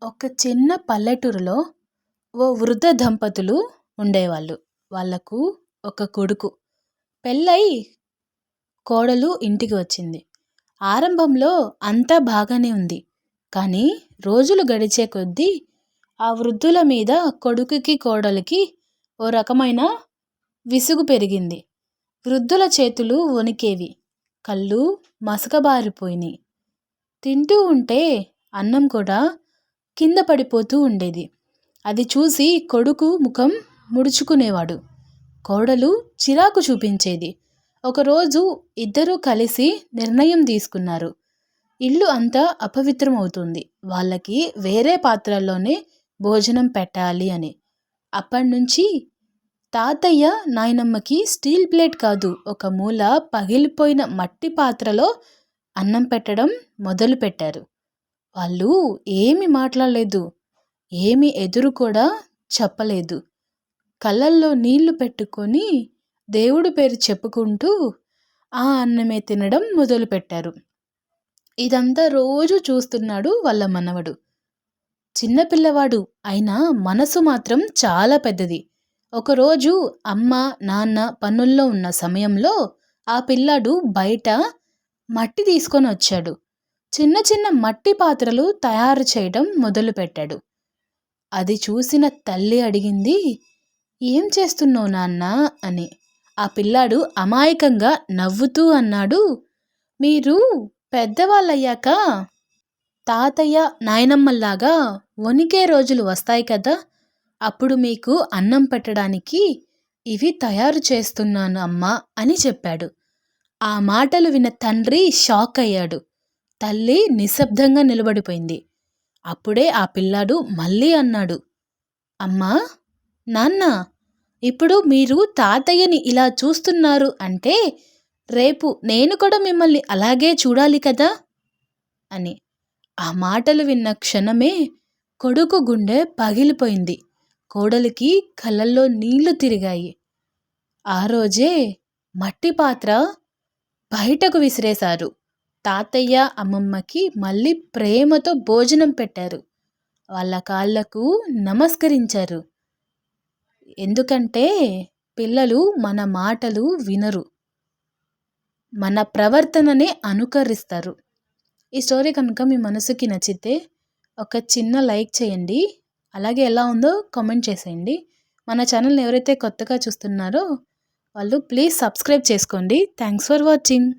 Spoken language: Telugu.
ఒక చిన్న పల్లెటూరులో ఓ వృద్ధ దంపతులు ఉండేవాళ్ళు. వాళ్ళకు ఒక కొడుకు. పెళ్ళై కోడలు ఇంటికి వచ్చింది. ఆరంభంలో అంతా బాగానే ఉంది. కానీ రోజులు గడిచే కొద్దీ ఆ వృద్ధుల మీద కొడుకుకి కోడలికి ఓ రకమైన విసుగు పెరిగింది. వృద్ధుల చేతులు వణికేవి. కళ్ళు మసకబారిపోయినాయి. తింటూ ఉంటే అన్నం కూడా కింద పడిపోతూ ఉండేది. అది చూసి కొడుకు ముఖం ముడుచుకునేవాడు. కోడలు చిరాకు చూపించేది. ఒకరోజు ఇద్దరూ కలిసి నిర్ణయం తీసుకున్నారు. ఇల్లు అంతా అపవిత్రం అవుతుంది. వాళ్ళకి వేరే పాత్రల్లోనే భోజనం పెట్టాలి అని. అప్పటినుంచి తాతయ్య నాయనమ్మకి స్టీల్ ప్లేట్ కాదు, ఒక మూల పగిలిపోయిన మట్టి పాత్రలో అన్నం పెట్టడం మొదలుపెట్టారు. వాళ్ళు ఏమి మాట్లాడలేదు. ఏమి ఎదురు కూడా చెప్పలేదు. కళ్ళల్లో నీళ్లు పెట్టుకొని దేవుడి పేరు చెప్పుకుంటూ ఆ అన్నమే తినడం మొదలుపెట్టారు. ఇదంతా రోజు చూస్తున్నాడు వాళ్ళ మనవడు. చిన్నపిల్లవాడు అయినా మనసు మాత్రం చాలా పెద్దది. ఒకరోజు అమ్మ నాన్న పనుల్లో ఉన్న సమయంలో ఆ పిల్లాడు బయట మట్టి తీసుకొని వచ్చాడు. చిన్న చిన్న మట్టి పాత్రలు తయారు చేయడం మొదలుపెట్టాడు. అది చూసిన తల్లి అడిగింది, "ఏం చేస్తున్నావు నాన్న" అని. ఆ పిల్లాడు అమాయకంగా నవ్వుతూ అన్నాడు, "మీరు పెద్దవాళ్ళయ్యాక తాతయ్య నాయనమ్మల్లాగా వణికే రోజులు వస్తాయి కదా, అప్పుడు మీకు అన్నం పెట్టడానికి ఇవి తయారు చేస్తున్నాను అమ్మా" అని చెప్పాడు. ఆ మాటలు విన్న తండ్రి షాక్ అయ్యాడు. తల్లి నిశ్శబ్దంగా నిలబడిపోయింది. అప్పుడే ఆ పిల్లాడు మళ్ళీ అన్నాడు, "అమ్మా నాన్న, ఇప్పుడు మీరు తాతయ్యని ఇలా చూస్తున్నారు అంటే రేపు నేను కూడా మిమ్మల్ని అలాగే చూడాలి కదా" అని. ఆ మాటలు విన్న క్షణమే కొడుకు గుండె పగిలిపోయింది. కోడలికి కళ్ళల్లో నీళ్లు తిరిగాయి. ఆ రోజే మట్టి పాత్ర బయటకు విసిరేశారు. తాతయ్య అమ్మమ్మకి మళ్ళీ ప్రేమతో భోజనం పెట్టారు. వాళ్ళ కాళ్ళకు నమస్కరించారు. ఎందుకంటే పిల్లలు మన మాటలు వినరు, మన ప్రవర్తననే అనుకరిస్తారు. ఈ స్టోరీ కనుక మీ మనసుకి నచ్చితే ఒక చిన్న లైక్ చేయండి. అలాగే ఎలా ఉందో కామెంట్ చేసేయండి. మన ఛానల్ని ఎవరైతే కొత్తగా చూస్తున్నారో వాళ్ళు ప్లీజ్ సబ్స్క్రైబ్ చేసుకోండి. Thanks for watching.